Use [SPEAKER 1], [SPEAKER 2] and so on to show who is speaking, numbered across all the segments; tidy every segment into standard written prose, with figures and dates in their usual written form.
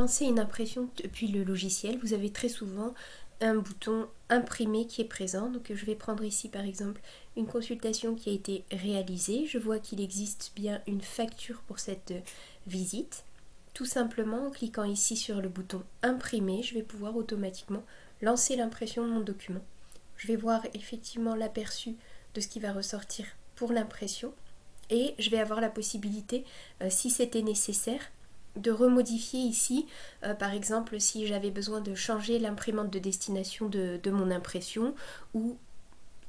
[SPEAKER 1] lancer une impression depuis le logiciel, vous avez très souvent un bouton imprimer qui est présent. Donc je vais prendre ici par exemple une consultation qui a été réalisée. Je vois qu'il existe bien une facture pour cette visite. Tout simplement en cliquant ici sur le bouton imprimer, je vais pouvoir automatiquement lancer l'impression de mon document. Je vais voir effectivement l'aperçu de ce qui va ressortir pour l'impression et je vais avoir la possibilité, si c'était nécessaire, de remodifier ici, par exemple si j'avais besoin de changer l'imprimante de destination de mon impression, ou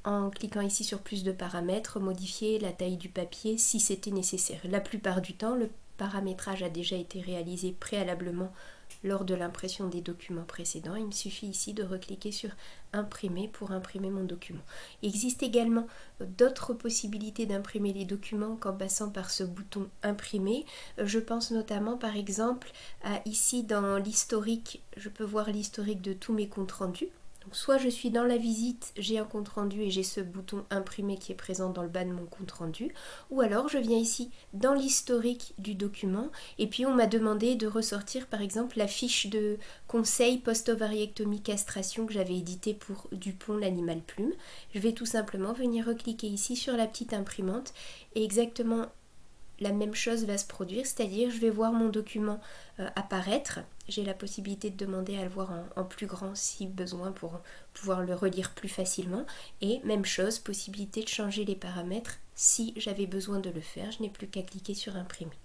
[SPEAKER 1] en cliquant ici sur plus de paramètres, modifier la taille du papier si c'était nécessaire. La plupart du temps, le paramétrage a déjà été réalisé préalablement lors de l'impression des documents précédents. Il me suffit ici de recliquer sur imprimer pour imprimer mon document. Il existe également d'autres possibilités d'imprimer les documents qu'en passant par ce bouton imprimer. Je pense notamment par exemple à ici dans l'historique, je peux voir l'historique de tous mes comptes rendus. Donc soit je suis dans la visite, j'ai un compte rendu et j'ai ce bouton imprimer qui est présent dans le bas de mon compte rendu, ou alors je viens ici dans l'historique du document et puis on m'a demandé de ressortir par exemple la fiche de conseil post-ovariectomie castration que j'avais édité pour Dupont l'animal plume. Je vais tout simplement venir recliquer ici sur la petite imprimante et exactement la même chose va se produire, c'est-à-dire je vais voir mon document apparaître. J'ai la possibilité de demander à le voir en plus grand si besoin pour pouvoir le relire plus facilement. Et même chose, possibilité de changer les paramètres si j'avais besoin de le faire. Je n'ai plus qu'à cliquer sur imprimer.